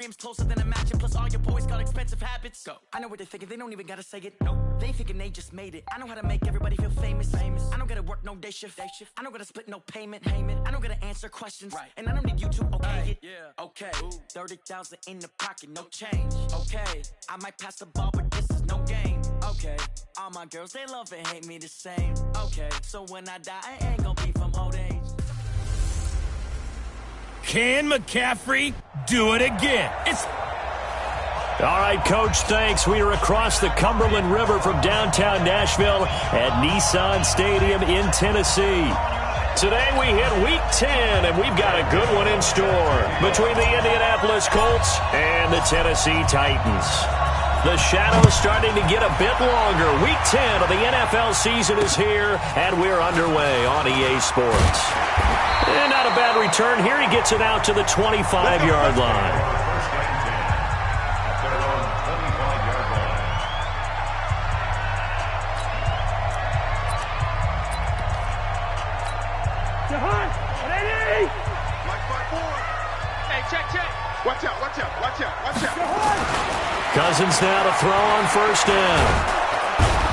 Dreams closer than a match, and plus all your boys got expensive habits. Go. I know what they're thinking, they don't even gotta say it. No, they thinking they just made it. I know how to make everybody feel famous. I don't gotta work no day shift. I don't gotta split no payment. I don't gotta answer questions. Right. And I don't need you to okay it. Yeah. Okay. 30,000 in the pocket, no change. Okay. I might pass the ball, but this is no game. Okay. All my girls, they love and hate me the same. Okay. So when I die, I ain't gonna be from old age. Can McCaffrey do it again? All right, Coach, thanks. We are across the Cumberland River from downtown Nashville at Nissan Stadium in Tennessee. Today we hit Week 10, and we've got a good one in store between the Indianapolis Colts and the Tennessee Titans. The shadow's starting to get a bit longer. Week 10 of the NFL season is here, and we're underway on EA Sports. And not a bad return here. He gets it out to the 25-yard line. Cousins now to throw on first down.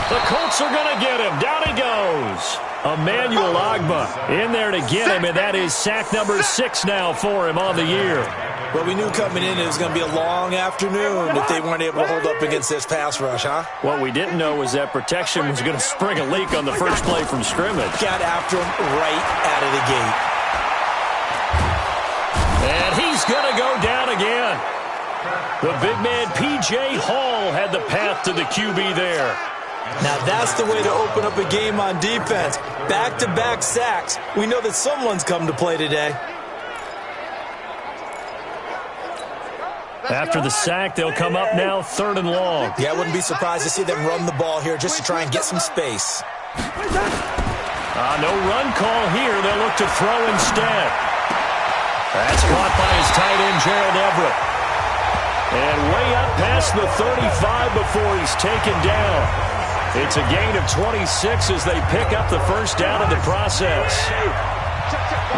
The Colts are going to get him. Down he goes. Emmanuel Ogbah in there to get him, and that is sack number 6 now for him on the year. Well, we knew coming in it was going to be a long afternoon if they weren't able to hold up against this pass rush, huh? What we didn't know was that protection was going to spring a leak on the first play from scrimmage. Got after him right out of the gate. And he's going to go down again. The big man, P.J. Hall, had the path to the QB there. Now that's the way to open up a game on defense. Back-to-back sacks. We know that someone's come to play today. After the sack, they'll come up now 3rd and long. Yeah, I wouldn't be surprised to see them run the ball here just to try and get some space. No run call here. They'll look to throw instead. That's caught by his tight end, Gerald Everett. And way up past the 35 before he's taken down. It's a gain of 26 as they pick up the first down in the process.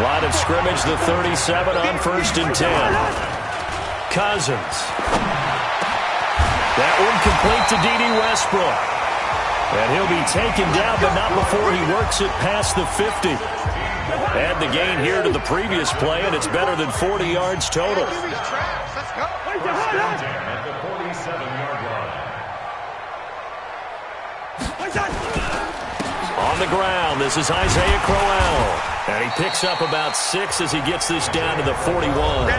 Line of scrimmage, the 37 on 1st and 10. Cousins. That one complete to D.D. Westbrook. And he'll be taken down, but not before he works it past the 50. Add the gain here to the previous play, and it's better than 40 yards total. On the ground, this is Isaiah Crowell. And he picks up about 6 as he gets this down to the 41.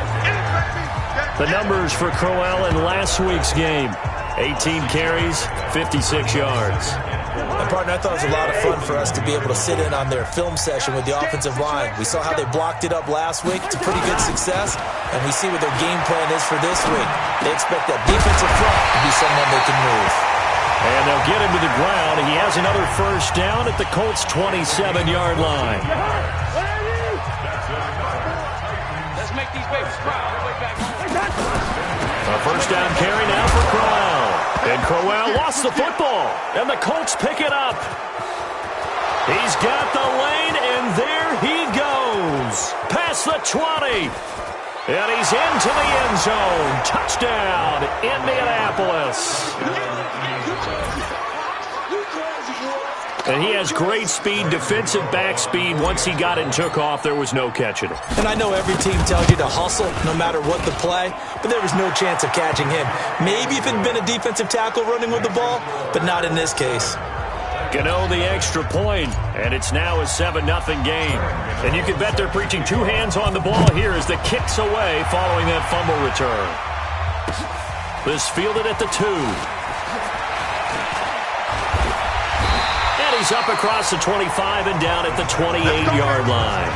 The numbers for Crowell in last week's game. 18 carries, 56 yards. And partner, I thought it was a lot of fun for us to be able to sit in on their film session with the offensive line. We saw how they blocked it up last week. It's a pretty good success. And we see what their game plan is for this week. They expect that defensive front to be someone they can move. And they'll get him to the ground. He has another first down at the Colts' 27-yard line. Let's make these babies proud. A first down carry now for Crowell. And Crowell lost the football. And the Colts pick it up. He's got the lane, and there he goes. Past the 20. And he's into the end zone. Touchdown, Indianapolis. And he has great speed, defensive back speed. Once he got it and took off, there was no catching him. And I know every team tells you to hustle no matter what the play, but there was no chance of catching him. Maybe if it had been a defensive tackle running with the ball, but not in this case. Gano the extra point, and it's now a 7-0 game. And you can bet they're preaching 2 hands on the ball here as the kick's away following that fumble return. This fielded at the 2. And he's up across the 25 and down at the 28-yard line.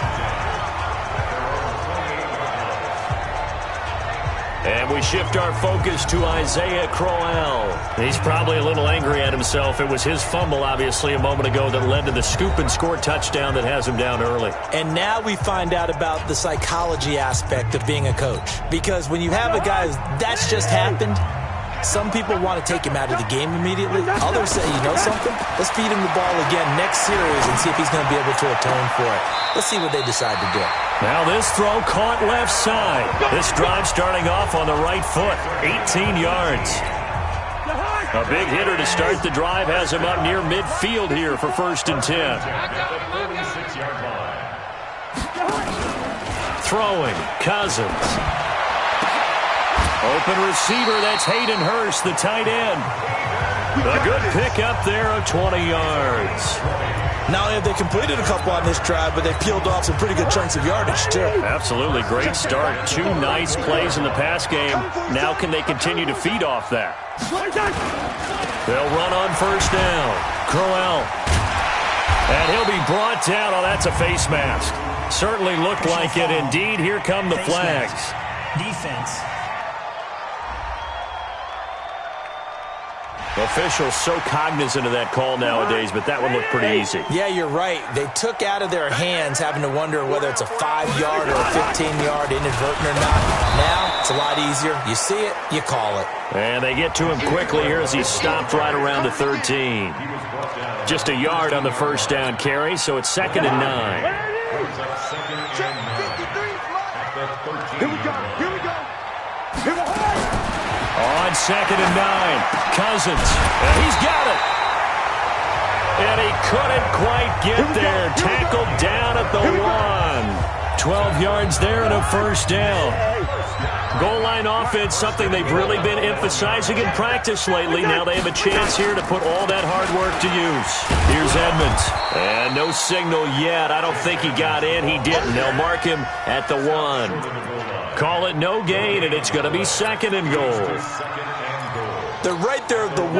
And we shift our focus to Isaiah Crowell. He's probably a little angry at himself. It was his fumble, obviously, a moment ago that led to the scoop and score touchdown that has him down early. And now we find out about the psychology aspect of being a coach. Because when you have a guy that's just happened, Some people want to take him out of the game immediately. Others say, you know something? Let's feed him the ball again next series and see if he's going to be able to atone for it. Let's see what they decide to do. Now this throw caught left side. This drive starting off on the right foot. 18 yards. A big hitter to start the drive has him up near midfield here for 1st and 10. Throwing, Cousins. Open receiver, that's Hayden Hurst, the tight end. A good pickup there of 20 yards. Not only have they completed a couple on this drive, but they peeled off some pretty good chunks of yardage, too. Absolutely great start. 2 nice plays in the pass game. Now can they continue to feed off that? They'll run on 1st down. Crowell. And he'll be brought down. Oh, that's a face mask. Certainly looked like it. Indeed, here come the flags. Defense. Officials so cognizant of that call nowadays, but that one looked pretty easy. Yeah, you're right. They took out of their hands having to wonder whether it's a 5-yard or a 15-yard inadvertent or not. Now, it's a lot easier. You see it, you call it. And they get to him quickly here as he stopped right around the 13. Just a yard on the 1st down carry, so it's 2nd and 9. Here we go. On 2nd and 9, Cousins, and he's got it. And he couldn't quite get there. Tackled down at the 1. 12 yards there and a 1st down. Goal line offense, something they've really been emphasizing in practice lately. Now they have a chance here to put all that hard work to use. Here's Edmonds. And no signal yet. I don't think he got in. He didn't. They'll mark him at the 1. Call it no gain, and it's going to be 2nd and goal. They're right there at the 1.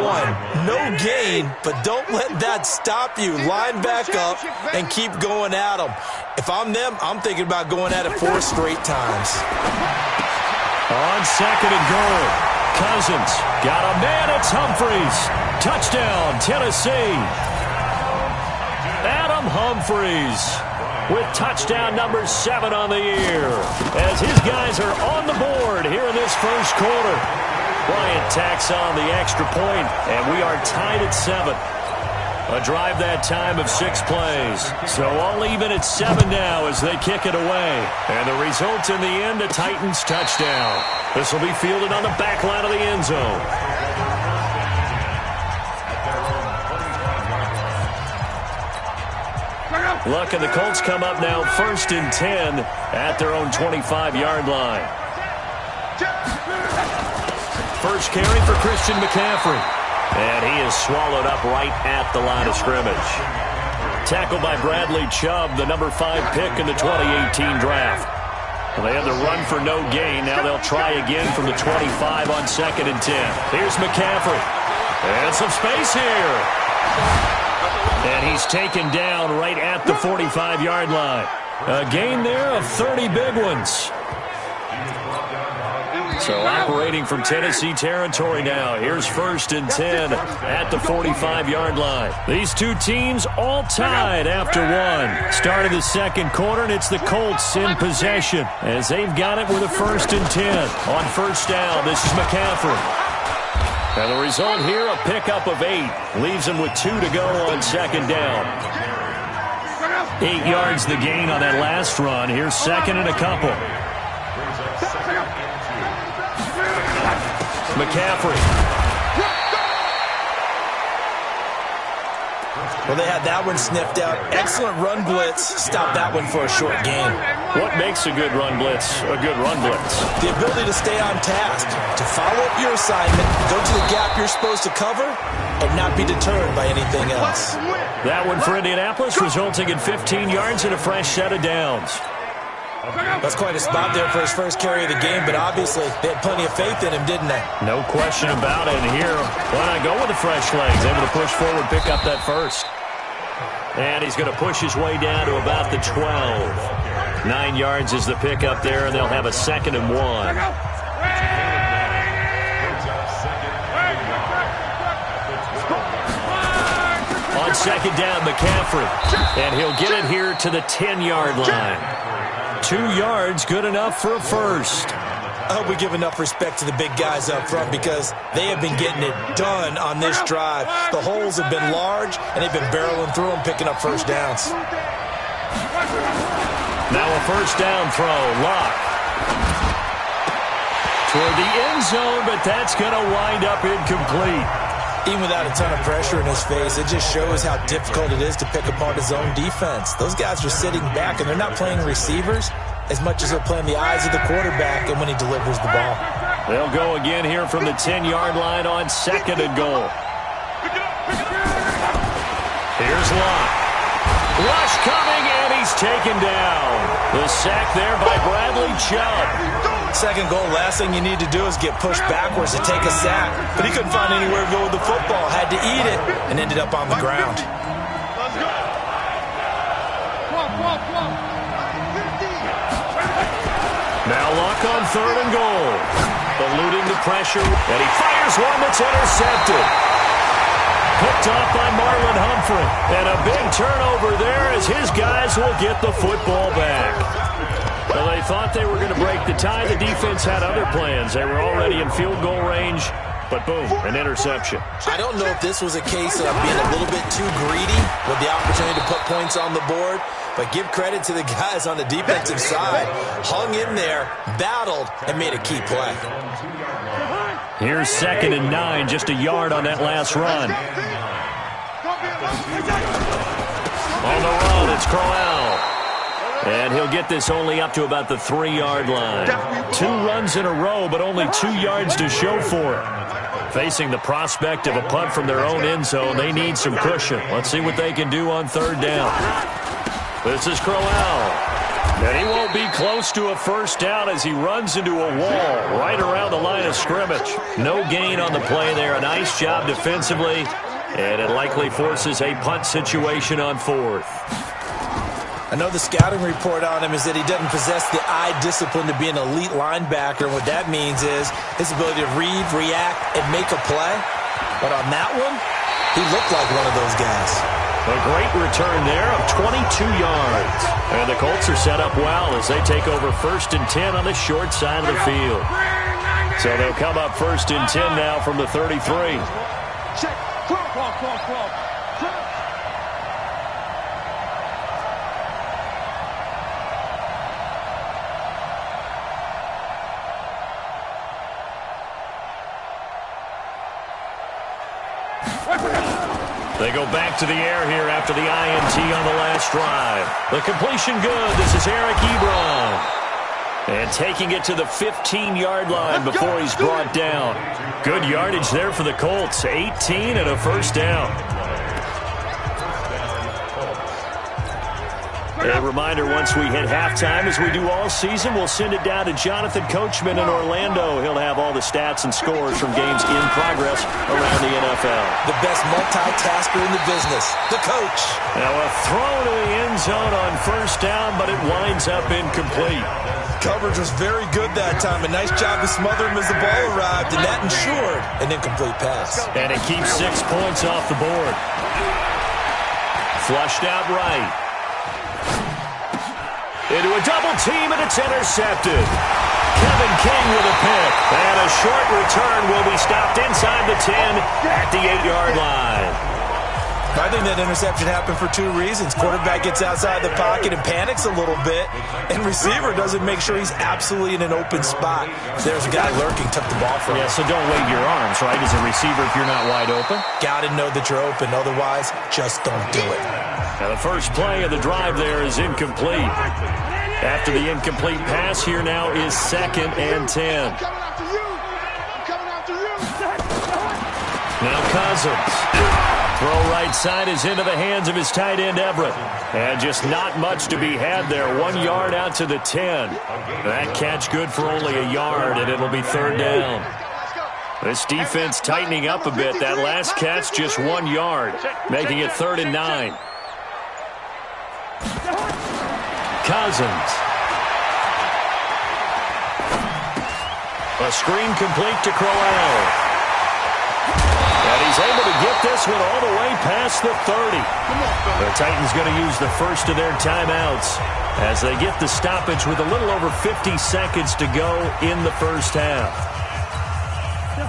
No gain, but don't let that stop you. Line back up and keep going at them. If I'm them, I'm thinking about going at it 4 straight times. On 2nd and goal, Cousins got a man. It's Humphries. Touchdown, Tennessee. Adam Humphries with touchdown number 7 on the year, as his guys are on the board here in this 1st quarter. Bryant tacks on the extra point, and we are tied at 7. A drive that time of 6 plays. So all even at 7 now as they kick it away. And the result in the end, a Titans touchdown. This will be fielded on the back line of the end zone. Luck and the Colts come up now 1st and 10 at their own 25-yard line. First carry for Christian McCaffrey. And he is swallowed up right at the line of scrimmage. Tackled by Bradley Chubb, the number 5 pick in the 2018 draft. Well, they had the run for no gain. Now they'll try again from the 25 on 2nd and 10. Here's McCaffrey. And some space here. And he's taken down right at the 45-yard line. A gain there of 30 big ones. So operating from Tennessee territory now. Here's 1st and 10 at the 45-yard line. These two teams all tied after 1. Start of the 2nd quarter, and it's the Colts in possession as they've got it with a 1st and 10. On 1st down, this is McCaffrey. And the result here, a pickup of 8. Leaves him with 2 to go on 2nd down. 8 yards the gain on that last run. Here's 2nd and a couple. McCaffrey. Well, they had that one sniffed out. Excellent run blitz. Stop that one for a short gain. What makes a good run blitz a good run blitz? The ability to stay on task, to follow up your assignment, go to the gap you're supposed to cover, and not be deterred by anything else. That one for Indianapolis, resulting in 15 yards and a fresh set of downs. That's quite a spot there for his first carry of the game, but obviously they had plenty of faith in him, didn't they? No question about it. And here, why not go with the fresh legs? Able to push forward, pick up that first. And he's going to push his way down to about the 12. 9 yards is the pickup there, and they'll have a 2nd and 1. On 2nd down, McCaffrey. And he'll get it here to the 10-yard line. 2 yards, good enough for a first. hope we give enough respect to the big guys up front because they have been getting it done on this drive. The holes have been large, and they've been barreling through them, picking up first downs. Now a first down throw. Lock toward the end zone, but that's going to wind up incomplete. Even without a ton of pressure in his face, it just shows how difficult it is to pick apart his own defense. Those guys are sitting back, and they're not playing receivers as much as they're playing the eyes of the quarterback and when he delivers the ball. They'll go again here from the 10-yard line on 2nd and goal. Here's Locke. Rush coming, and he's taken down. The sack there by Bradley Chubb. 2nd goal, last thing you need to do is get pushed backwards to take a sack. But he couldn't find anywhere to go with the football. Had to eat it and ended up on the ground. Now Locke on 3rd and goal. Eluding the pressure, and he fires one that's intercepted. Picked off by Marlon Humphrey. And a big turnover there as his guys will get the football back. Well, they thought they were going to break the tie. The defense had other plans. They were already in field goal range, but boom, an interception. I don't know if this was a case of being a little bit too greedy with the opportunity to put points on the board, but give credit to the guys on the defensive side. Hung in there, battled, and made a key play. Here's 2nd and 9, just a yard on that last run. On the run, it's Crowell. And he'll get this only up to about the 3-yard line. 2 runs in a row, but only 2 yards to show for it. Facing the prospect of a punt from their own end zone, they need some cushion. Let's see what they can do on 3rd down. This is Crowell. And he won't be close to a first down as he runs into a wall right around the line of scrimmage. No gain on the play there. A nice job defensively. And it likely forces a punt situation on 4th. I know the scouting report on him is that he doesn't possess the eye discipline to be an elite linebacker. And what that means is his ability to read, react, and make a play. But on that one, he looked like one of those guys. A great return there of 22 yards. And the Colts are set up well as they take over 1st and 10 on the short side of the field. So they'll come up 1st and 10 now from the 33. Check. Clock. They go back to the air here after the INT on the last drive. The completion good. This is Eric Ebron. And taking it to the 15-yard line before he's brought down. Good yardage there for the Colts. 18 and a first down. A reminder, once we hit halftime, as we do all season, we'll send it down to Jonathan Coachman in Orlando. He'll have all the stats and scores from games in progress around the NFL. The best multitasker in the business, the coach. Now a throw to the end zone on first down, but it winds up incomplete. Coverage was very good that time. A nice job to smother him as the ball arrived, and that ensured an incomplete pass. And it keeps 6 points off the board. Flushed out right. Into a double team, and it's intercepted. Kevin King with a pick. And a short return will be stopped inside the 10 at the 8-yard line. I think that interception happened for 2 reasons. Quarterback gets outside the pocket and panics a little bit, and receiver doesn't make sure he's absolutely in an open spot. There's a guy lurking, took the ball from him. Yeah, so don't wave your arms, right, as a receiver if you're not wide open. Got to know that you're open. Otherwise, just don't do it. Now the first play of the drive there is incomplete. After the incomplete pass, here now is 2nd and 10. Now Cousins. Throw right side is into the hands of his tight end, Everett. And just not much to be had there. 1 yard out to the 10. That catch good for only a yard, and it'll be 3rd down. This defense tightening up a bit. That last catch just 1 yard, making it 3rd and 9. Cousins. A screen complete to Crowell. And he's able to get this one all the way past the 30. The Titans going to use the first of their timeouts as they get the stoppage with a little over 50 seconds to go in the first half.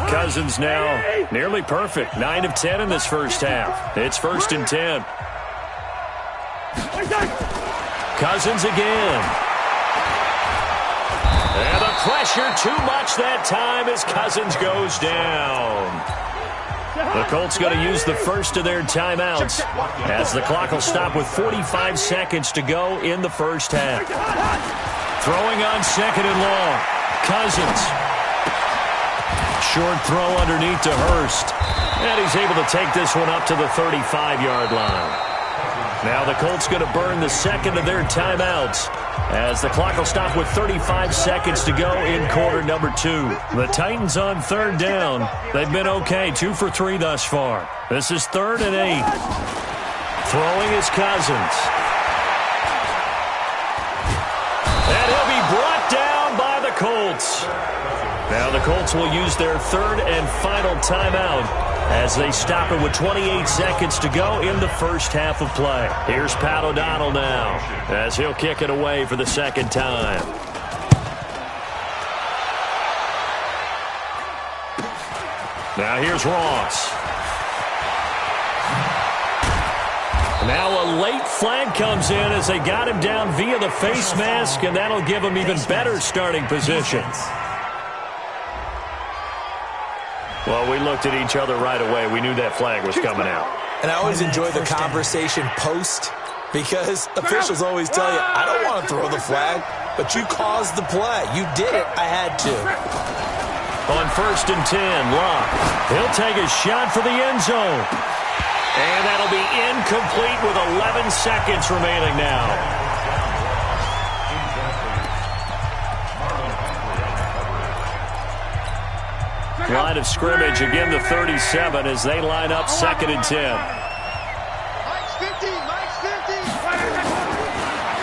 Cousins now nearly perfect. 9 of 10 in this first half. It's 1st and 10. Cousins again. And the pressure too much that time as Cousins goes down. The Colts going to use the first of their timeouts as the clock will stop with 45 seconds to go in the first half. Throwing on 2nd and long. Cousins. Short throw underneath to Hurst. And he's able to take this one up to the 35-yard line. Now the Colts going to burn the second of their timeouts as the clock will stop with 35 seconds to go in quarter number 2. The Titans on 3rd down. They've been okay, 2 for 3 thus far. This is 3rd and 8. Throwing is Cousins. And he'll be brought down by the Colts. Now the Colts will use their 3rd and final timeout as they stop it with 28 seconds to go in the first half of play. Here's Pat O'Donnell now as he'll kick it away for the second time. Now here's Ross. Now a late flag comes in as they got him down via the face mask, and that'll give him even better starting position. Well, we looked at each other right away. We knew that flag was coming out. And I always enjoy the conversation post because officials always tell you, I don't want to throw the flag, but you caused the play. You did it. I had to. On 1st and 10, Locke. He'll take a shot for the end zone. And that'll be incomplete with 11 seconds remaining now. Line of scrimmage, again the 37 as they line up 2nd and 10.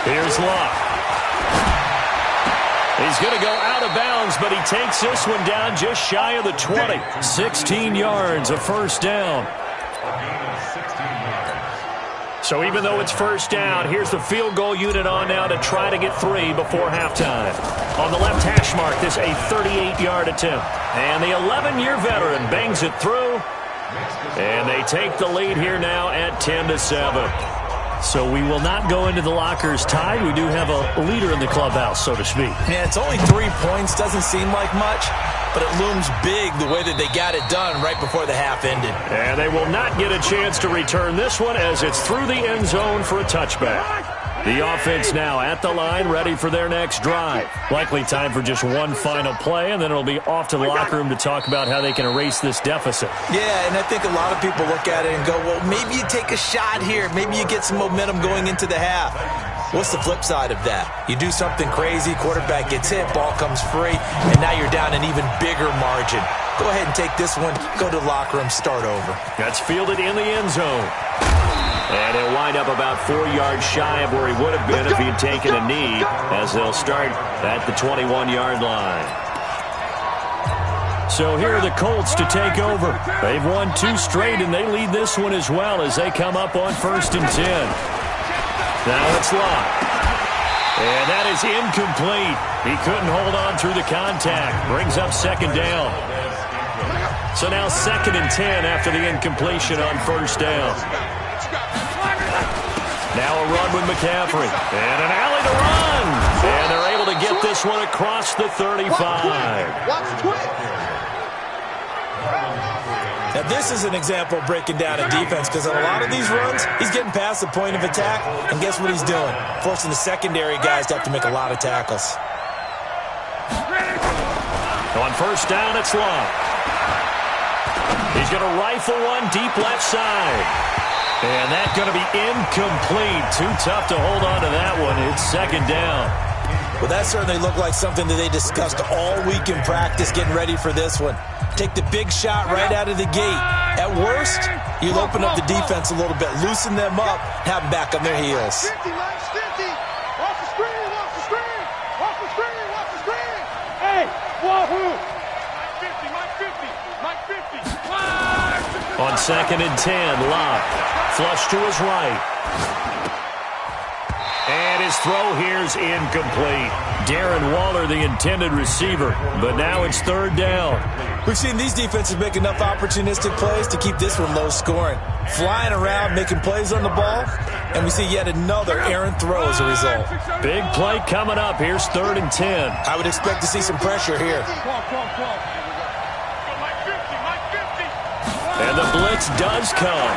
Here's Locke. He's going to go out of bounds, but he takes this one down just shy of the 20. 16 yards, a first down. So even though it's first down, here's the field goal unit on now to try to get 3 before halftime. On the left hash mark, this a 38-yard attempt. And the 11-year veteran bangs it through. And they take the lead here now at 10-7. So we will not go into the lockers tied. We do have a leader in the clubhouse, so to speak. Yeah, it's only 3 points. Doesn't seem like much, but it looms big the way that they got it done right before the half ended. And they will not get a chance to return this one as it's through the end zone for a touchback. The offense now at the line, ready for their next drive. Likely time for just one final play, and then it'll be off to the locker room to talk about how they can erase this deficit. Yeah, and I think a lot of people look at it and go, well, maybe you take a shot here. Maybe you get some momentum going into the half. What's the flip side of that? You do something crazy, quarterback gets hit, ball comes free, and now you're down an even bigger margin. Go ahead and take this one, go to the locker room, start over. That's fielded in the end zone. And he'll wind up about 4 yards shy of where he would have been if he had taken a knee, as they'll start at the 21-yard line. So here are the Colts to take over. They've won 2 straight, and they lead this one as well as they come up on 1st and 10. Now it's Locke. And that is incomplete. He couldn't hold on through the contact. Brings up 2nd down. So now 2nd and 10 after the incompletion on 1st down. Now a run with McCaffrey. And an alley to run. And they're able to get this one across the 35. Now this is an example of breaking down a defense because on a lot of these runs, he's getting past the point of attack. And guess what he's doing? Forcing the secondary guys to have to make a lot of tackles. On 1st down, it's Locke. He's going to rifle one deep left side. And that's going to be incomplete. Too tough to hold on to that one. It's 2nd down. Well, that certainly looked like something that they discussed all week in practice getting ready for this one. Take the big shot right out of the gate. At worst, you'll open up the defense a little bit, loosen them up, have them back on their heels. Hey, wahoo! Mike 50, Mike 50, Mike 50. On 2nd and 10, Locke. Flush to his right. And his throw here's incomplete. Darren Waller, the intended receiver. But now it's 3rd down. We've seen these defenses make enough opportunistic plays to keep this one low scoring. Flying around, making plays on the ball. And we see yet another errant throw as a result. Big play coming up. Here's 3rd and 10. I would expect to see some pressure here. And the blitz does come.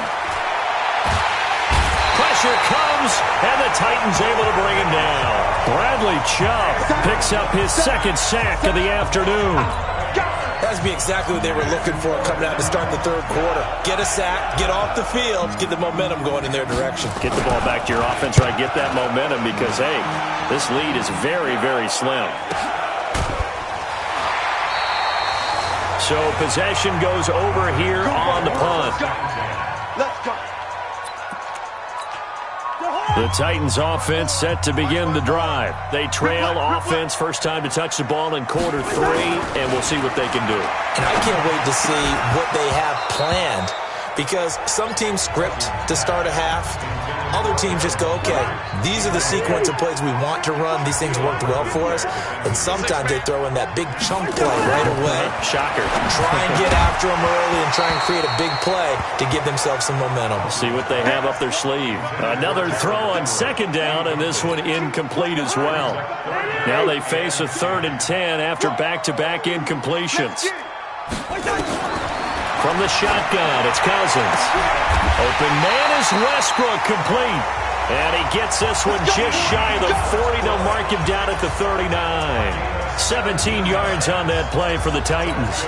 Pressure comes, and the Titans able to bring him down. Bradley Chubb picks up his 2nd sack of the afternoon. That would be exactly what they were looking for coming out to start the 3rd quarter. Get a sack, get off the field, get the momentum going in their direction. Get the ball back to your offense, right? Get that momentum because, hey, this lead is very, very slim. So possession goes over here on the punt. Let's go. The Titans offense set to begin the drive. They trail offense, first time to touch the ball in quarter 3, and we'll see what they can do. And I can't wait to see what they have planned, because some teams script to start a half. Other teams just go, okay, these are the sequence of plays we want to run. These things worked well for us. And sometimes they throw in that big chunk play right away. Shocker. Try and get after them early and try and create a big play to give themselves some momentum. See what they have up their sleeve. Another throw on 2nd down, and this one incomplete as well. Now they face a 3rd and 10 after back-to-back incompletions. From the shotgun, it's Cousins. Open man is Westbrook, complete. And he gets this one just shy of the 40. They'll mark him down at the 39. 17 yards on that play for the Titans.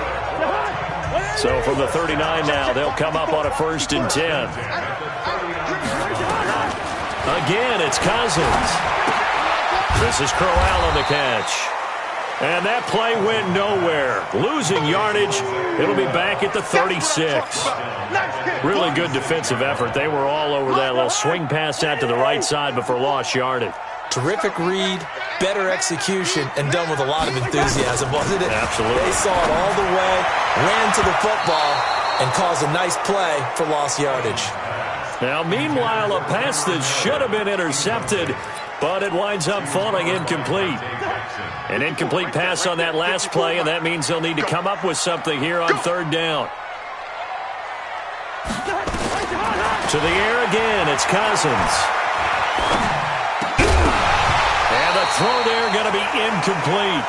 So from the 39 now, they'll come up on a 1st and 10. Again, it's Cousins. This is Crowell on the catch. And that play went nowhere. Losing yardage. It'll be back at the 36. Really good defensive effort. They were all over that little swing pass out to the right side before lost yardage. Terrific read, better execution, and done with a lot of enthusiasm, wasn't it? Absolutely. They saw it all the way, ran to the football, and caused a nice play for lost yardage. Now, meanwhile, a pass that should have been intercepted, but it winds up falling incomplete. An incomplete pass on that last play, and that means they'll need to come up with something here on 3rd down. To the air again, it's Cousins. And the throw there going to be incomplete.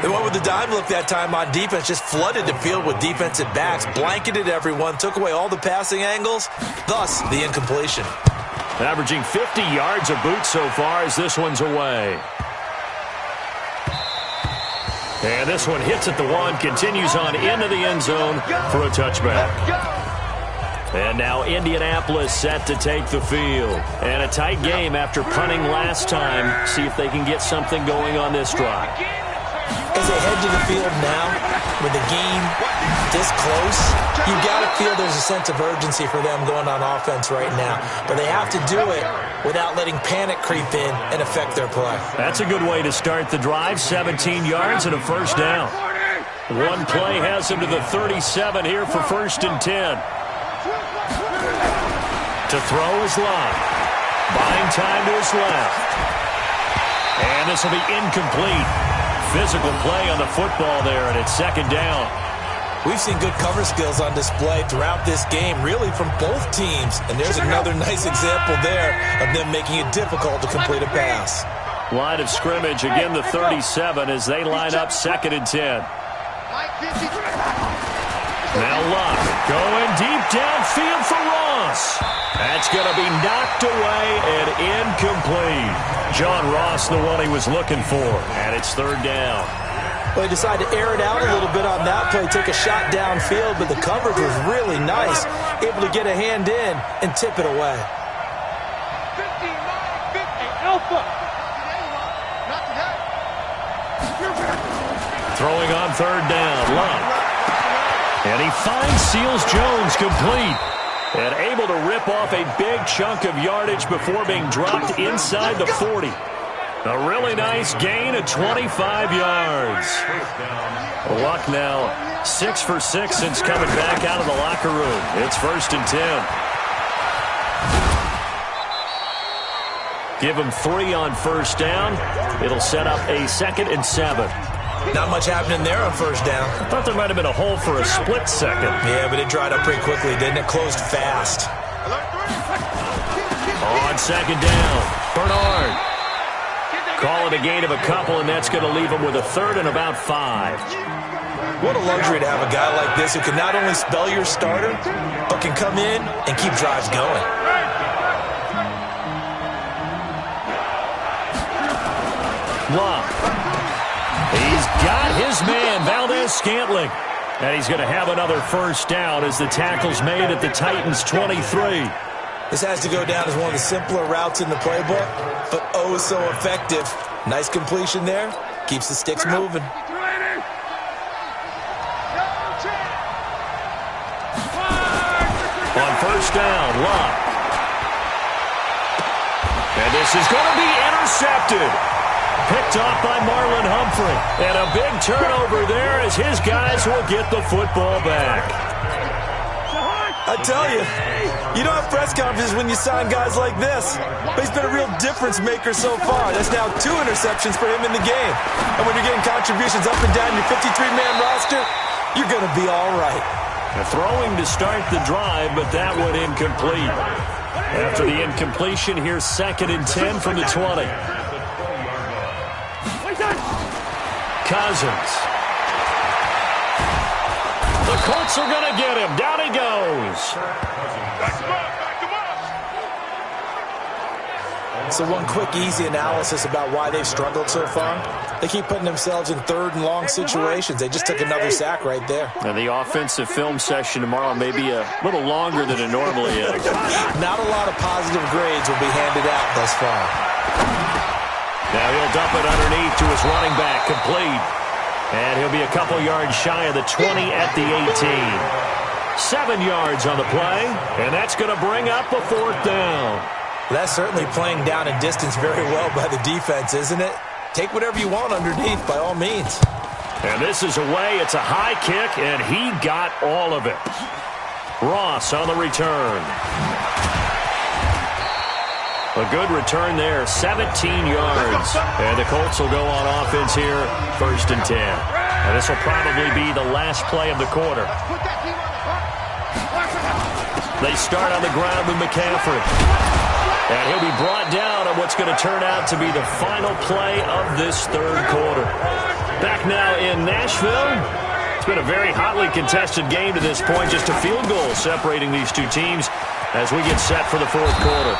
They went with the dime look that time on defense, just flooded the field with defensive backs, blanketed everyone, took away all the passing angles, thus the incompletion. Averaging 50 yards a boot so far as this one's away. And this one hits at the 1, continues on into the end zone for a touchback. And now Indianapolis set to take the field. And a tight game after punting last time. See if they can get something going on this drive. As they head to the field now, with the game this close, you've got to feel there's a sense of urgency for them going on offense right now. But they have to do it without letting panic creep in and affect their play. That's a good way to start the drive. 17 yards and a 1st down. One play has him to the 37 here for 1st and 10. To throw is Locke. Buying time to his left. And this will be incomplete. Physical play on the football there, and it's 2nd down. We've seen good cover skills on display throughout this game, really from both teams. And there's another nice example there of them making it difficult to complete a pass. Line of scrimmage, again the 37 as they line up 2nd and 10. Now Locke going deep downfield for Ross. That's going to be knocked away and incomplete. John Ross, the one he was looking for, and it's 3rd down. Well, he decided to air it out a little bit on that play, take a shot downfield, but the coverage was really nice, able to get a hand in and tip it away. 59-50 Alpha. Throwing on 3rd down, Locke. And he finds Seals Jones complete. And able to rip off a big chunk of yardage before being dropped inside the 40. A really nice gain of 25 yards. Luck now 6 for 6 since coming back out of the locker room. It's 1st and 10. Give him 3 on 1st down. It'll set up a 2nd and 7. Not much happening there on 1st down. I thought there might have been a hole for a split second. Yeah, but it dried up pretty quickly, didn't it? Closed fast. On 2nd down, Bernard. Call it a gain of a couple, and that's going to leave him with a 3rd and about 5. What a luxury to have a guy like this who can not only spell your starter, but can come in and keep drives going. Love. He's got his man, Valdez-Scantling. And he's going to have another 1st down as the tackle's made at the Titans' 23. This has to go down as one of the simpler routes in the playbook, but oh so effective. Nice completion there. Keeps the sticks moving. On 1st down, Love. And this is going to be intercepted. Picked off by Marlon Humphrey. And a big turnover there as his guys will get the football back. I tell you, you don't have press conferences when you sign guys like this. But he's been a real difference maker so far. That's now 2 interceptions for him in the game. And when you're getting contributions up and down your 53-man roster, you're going to be all right. Throwing to start the drive, but that one incomplete. After the incompletion, here's 2nd and 10 from the 20. Cousins. The Colts are going to get him. Down he goes. So one quick, easy analysis about why they've struggled so far. They keep putting themselves in 3rd and long situations. They just took another sack right there. And the offensive film session tomorrow may be a little longer than it normally is. Not a lot of positive grades will be handed out thus far. Now he'll dump it underneath to his running back, complete. And he'll be a couple yards shy of the 20 at the 18. 7 yards on the play, and that's going to bring up a 4th down. That's certainly playing down and distance very well by the defense, isn't it? Take whatever you want underneath, by all means. And this is away. It's a high kick, and he got all of it. Ross on the return. A good return there, 17 yards. And the Colts will go on offense here, 1st and 10. And this will probably be the last play of the quarter. They start on the ground with McCaffrey. And he'll be brought down on what's going to turn out to be the final play of this 3rd quarter. Back now in Nashville. It's been a very hotly contested game to this point. Just a field goal separating these two teams as we get set for the 4th quarter.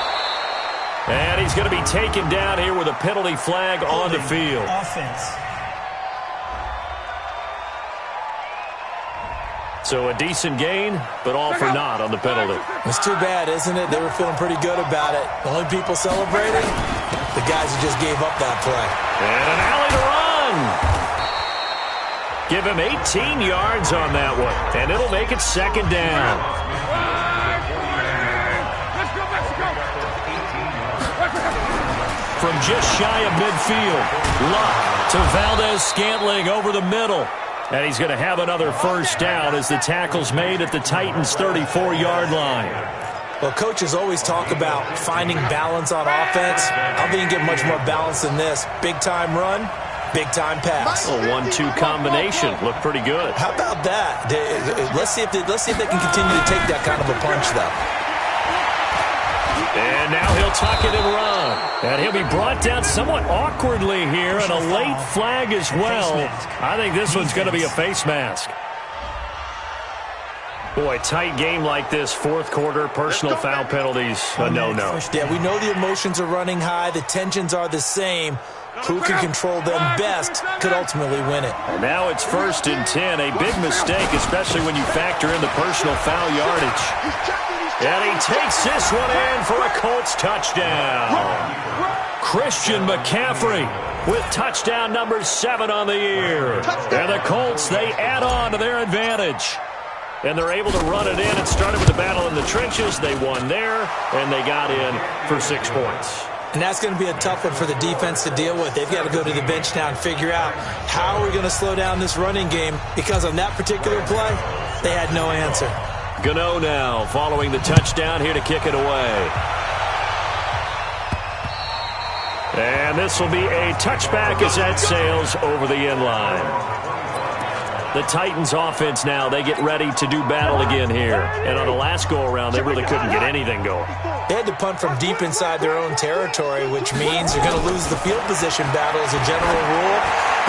And he's going to be taken down here with a penalty flag on the field. Offense. So a decent gain, but all for naught on the penalty. It's too bad, isn't it? They were feeling pretty good about it. The only people celebrating, the guys who just gave up that play. And an alley to run. Give him 18 yards on that one, and it'll make it 2nd down. From just shy of midfield, Luck to Valdez-Scantling over the middle. And he's going to have another 1st down as the tackle's made at the Titans' 34-yard line. Well, coaches always talk about finding balance on offense. I don't think you can get much more balance than this. Big-time run, big-time pass. A 1-2 combination. Looked pretty good. How about that? Let's see if they can continue to take that kind of a punch, though. And now he'll tuck it and run. And he'll be brought down somewhat awkwardly here, and a late flag as well. I think this one's going to be a face mask. Boy, tight game like this, 4th quarter, personal foul penalties, a no-no. Yeah, we know the emotions are running high. The tensions are the same. Who can control them best could ultimately win it. And now it's 1st and 10, a big mistake, especially when you factor in the personal foul yardage. And he takes this one in for a Colts touchdown. Christian McCaffrey with touchdown number 7 on the year. And the Colts, they add on to their advantage. And they're able to run it in. It started with a battle in the trenches. They won there, and they got in for 6 points. And that's going to be a tough one for the defense to deal with. They've got to go to the bench now and figure out how are we going to slow down this running game, because on that particular play, they had no answer. Gano now following the touchdown here to kick it away. And this will be a touchback as that sails over the end line. The Titans offense now, they get ready to do battle again here. And on the last go-around, they really couldn't get anything going. They had to punt from deep inside their own territory, which means they're going to lose the field position battle as a general rule.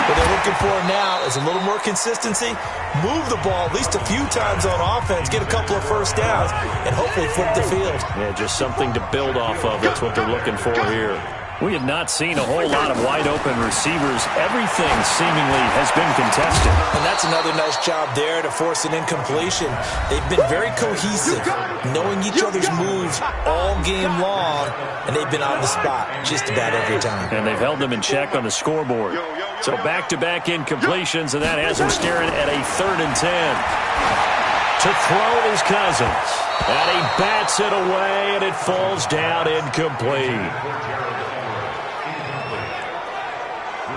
What they're looking for now is a little more consistency, move the ball at least a few times on offense, get a couple of first downs, and hopefully flip the field. Yeah, just something to build off of. That's what they're looking for here. We have not seen a whole lot of wide-open receivers. Everything seemingly has been contested. And that's another nice job there to force an incompletion. They've been very cohesive, knowing each other's moves all game long, and they've been on the spot just about every time. And they've held them in check on the scoreboard. So back-to-back incompletions, and that has them staring at a 3rd and 10. To throw is Cousins. And he bats it away, and it falls down incomplete.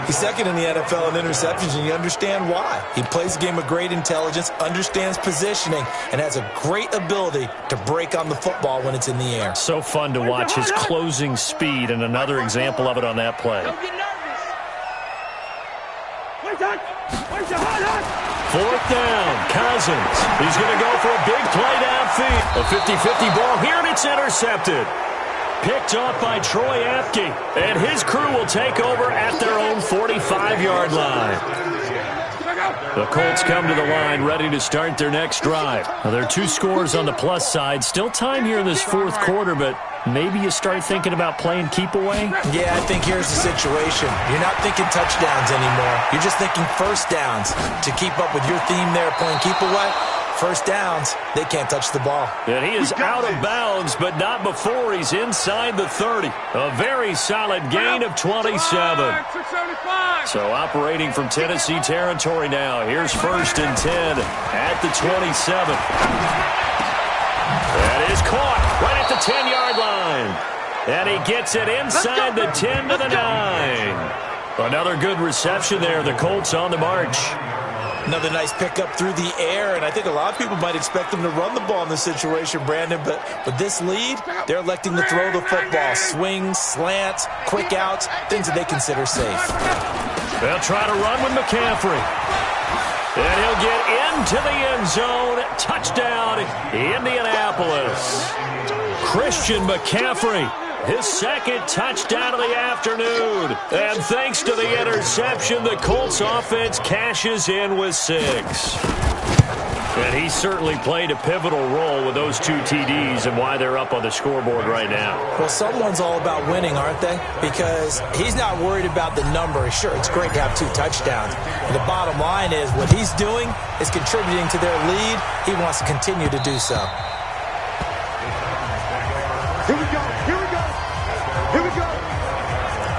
He's second in the NFL in interceptions, and you understand why. He plays a game of great intelligence, understands positioning, and has a great ability to break on the football when it's in the air. So fun to watch his closing speed, and another example of it on that play. 4th down, Cousins. He's going to go for a big play downfield. A 50-50 ball here, and it's intercepted. Picked off by Troy Apke, and his crew will take over at their own 45-yard line. The Colts come to the line ready to start their next drive. Now, there are 2 scores on the plus side. Still time here in this 4th quarter, but maybe you start thinking about playing keep away? Yeah, I think here's the situation. You're not thinking touchdowns anymore. You're just thinking first downs. To keep up with your theme there, playing keep away, first downs, they can't touch the ball. And he is out of bounds, but not before he's inside the 30. A very solid gain of 27. So operating from Tennessee territory now. Here's 1st and 10 at the 27. That is caught right at the 10-yard line. And he gets it inside the 10 to the 9. Another good reception there. The Colts on the march. Another nice pickup through the air, and I think a lot of people might expect them to run the ball in this situation, Brandon, but with this lead, they're electing to throw the football. Swings, slants, quick outs, things that they consider safe. They'll try to run with McCaffrey. And he'll get into the end zone. Touchdown, Indianapolis. Christian McCaffrey. His 2nd touchdown of the afternoon. And thanks to the interception, the Colts offense cashes in with 6. And he certainly played a pivotal role with those 2 TDs and why they're up on the scoreboard right now. Well, someone's all about winning, aren't they? Because he's not worried about the number. Sure, it's great to have 2 touchdowns. But the bottom line is what he's doing is contributing to their lead. He wants to continue to do so. Here we go. Here we go. Here we go.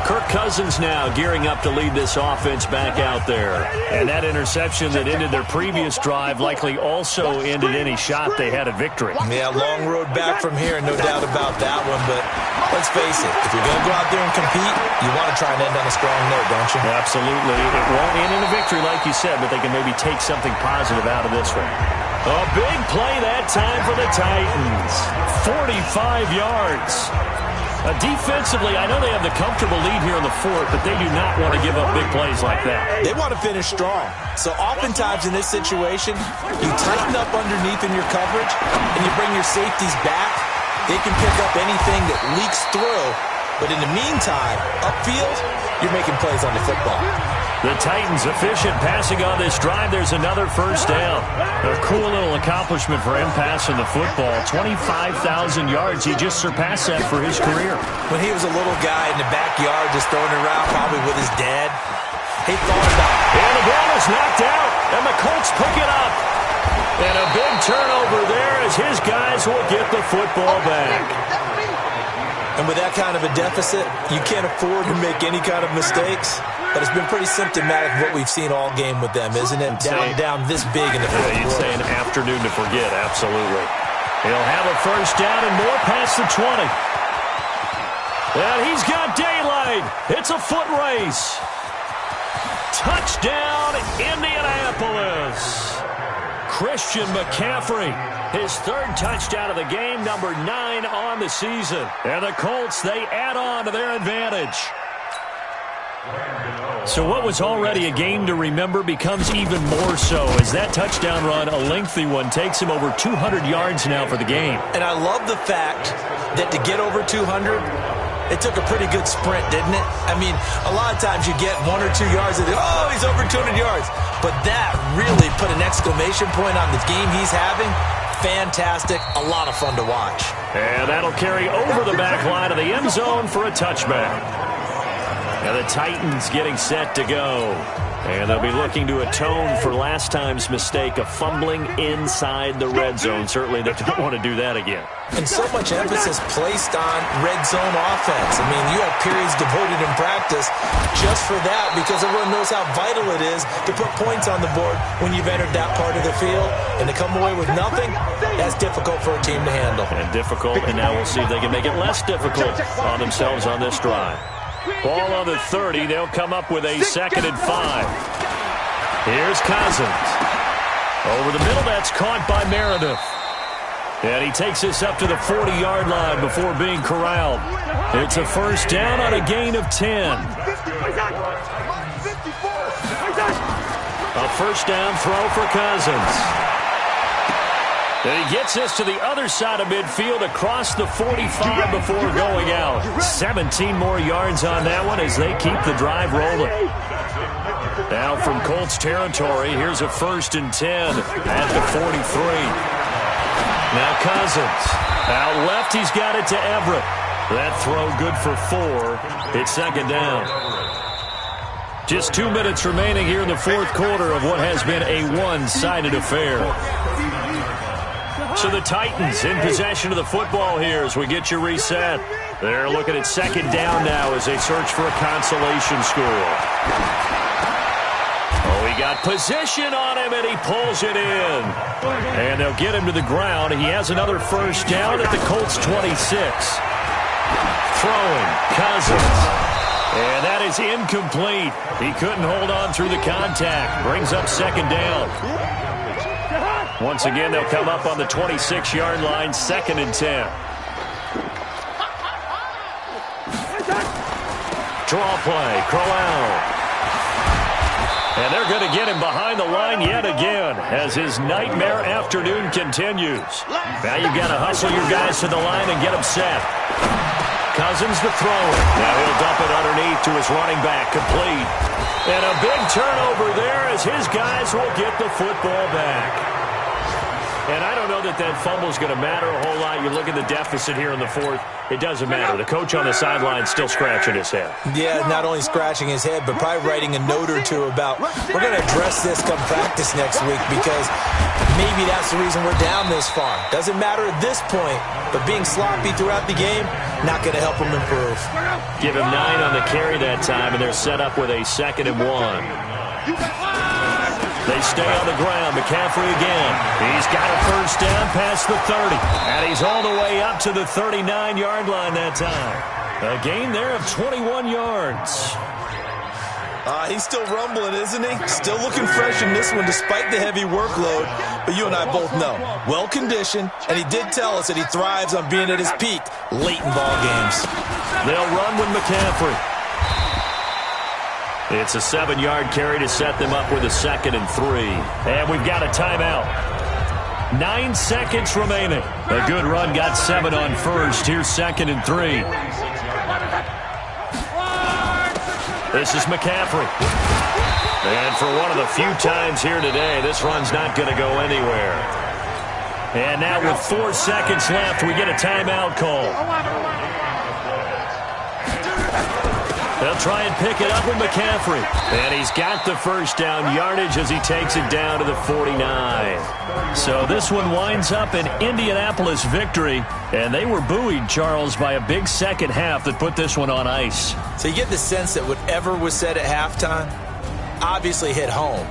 Kirk Cousins now gearing up to lead this offense back out there. And that interception that ended their previous drive likely also ended any shot they had at victory. Yeah, long road back from here, no doubt about that one. But let's face it, if you're going to go out there and compete, you want to try and end on a strong note, don't you? Absolutely. It won't end in a victory like you said, but they can maybe take something positive out of this one. A big play that time for the Titans. 45 yards. Defensively, I know they have the comfortable lead here in the 4th, but they do not want to give up big plays like that. They want to finish strong. So oftentimes in this situation, you tighten up underneath in your coverage, and you bring your safeties back. They can pick up anything that leaks through. But in the meantime, upfield, you're making plays on the football. The Titans efficient passing on this drive. There's another first down. A cool little accomplishment for him passing the football. 25,000 yards. He just surpassed that for his career. When he was a little guy in the backyard just throwing it around probably with his dad, he thought about it. And the ball is knocked out, and the Colts pick it up. And a big turnover there as his guys will get the football back. And with that kind of a deficit, you can't afford to make any kind of mistakes. But it's been pretty symptomatic of what we've seen all game with them, isn't it? Down this big in the fourth quarter. You'd say an afternoon to forget, absolutely. He'll have a first down and more past the 20. And he's got daylight. It's a foot race. Touchdown, Indianapolis. Christian McCaffrey, his third touchdown of the game, number 9 on the season. And the Colts, they add on to their advantage. So what was already a game to remember becomes even more so as that touchdown run, a lengthy one, takes him over 200 yards now for the game. And I love the fact that to get over 200, it took a pretty good sprint, didn't it? I mean, a lot of times you get 1 or 2 yards and oh, he's over 200 yards. But that really put an exclamation point on the game he's having. Fantastic. A lot of fun to watch. And that'll carry over the back line of the end zone for a touchback. And the Titans getting set to go. And they'll be looking to atone for last time's mistake of fumbling inside the red zone. Certainly they don't want to do that again. And so much emphasis placed on red zone offense. I mean, you have periods devoted in practice just for that because everyone knows how vital it is to put points on the board when you've entered that part of the field. And to come away with nothing, that's difficult for a team to handle. And difficult, and now we'll see if they can make it less difficult on themselves on this drive. Ball on the 30. They'll come up with a 2nd and 5. Here's Cousins. Over the middle, that's caught by Meredith. And he takes this up to the 40-yard line before being corralled. It's a first down on a gain of 10. A first down throw for Cousins. And he gets this to the other side of midfield across the 45 before going out. 17 more yards on that one as they keep the drive rolling. Now from Colts territory, here's a 1st and 10 at the 43. Now Cousins. Out left, he's got it to Everett. That throw good for 4. It's 2nd down. Just 2 minutes remaining here in the fourth quarter of what has been a one-sided affair. So the Titans in possession of the football here as we get you reset. They're looking at 2nd down now as they search for a consolation score. Oh, he got position on him, and he pulls it in. And they'll get him to the ground. He has another first down at the Colts 26. Throwing, Cousins. And that is incomplete. He couldn't hold on through the contact. Brings up 2nd down. Once again, they'll come up on the 26-yard line, 2nd and 10. Draw play, Crowell. And they're going to get him behind the line yet again as his nightmare afternoon continues. Now you've got to hustle your guys to the line and get them set. Cousins the thrower. Now he'll dump it underneath to his running back, complete. And a big turnover there as his guys will get the football back. And I don't know that that fumble is going to matter a whole lot. You look at the deficit here in the fourth, it doesn't matter. The coach on the sideline still scratching his head. Yeah, not only scratching his head, but probably writing a note or two about, we're going to address this come practice next week because maybe that's the reason we're down this far. Doesn't matter at this point, but being sloppy throughout the game, not going to help them improve. Give him 9 on the carry that time, and they're set up with a 2nd and 1. They stay on the ground. McCaffrey again. He's got a first down past the 30. And he's all the way up to the 39-yard line that time. A gain there of 21 yards. He's still rumbling, isn't he? Still looking fresh in this one despite the heavy workload. But you and I both know, well-conditioned, and he did tell us that he thrives on being at his peak late in ball games. They'll run with McCaffrey. It's a 7-yard carry to set them up with a 2nd and 3. And we've got a timeout. 9 seconds remaining. A good run got 7 on first. Here's 2nd and 3. This is McCaffrey. And for one of the few times here today, this run's not going to go anywhere. And now with 4 seconds left, we get a timeout call. They'll try and pick it up with McCaffrey. And he's got the first down yardage as he takes it down to the 49. So this one winds up an Indianapolis victory. And they were buoyed, Charles, by a big second half that put this one on ice. So you get the sense that whatever was said at halftime obviously hit home.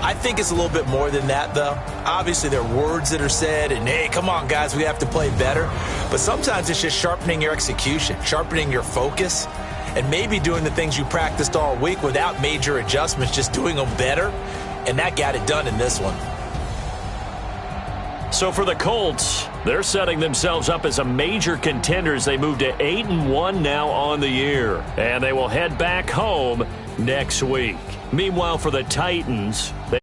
I think it's a little bit more than that, though. Obviously, there are words that are said, and, hey, come on, guys, we have to play better. But sometimes it's just sharpening your execution, sharpening your focus, and maybe doing the things you practiced all week without major adjustments, just doing them better. And that got it done in this one. So for the Colts, they're setting themselves up as a major contender as they move to 8-1 now on the year. And they will head back home next week. Meanwhile, for the Titans, they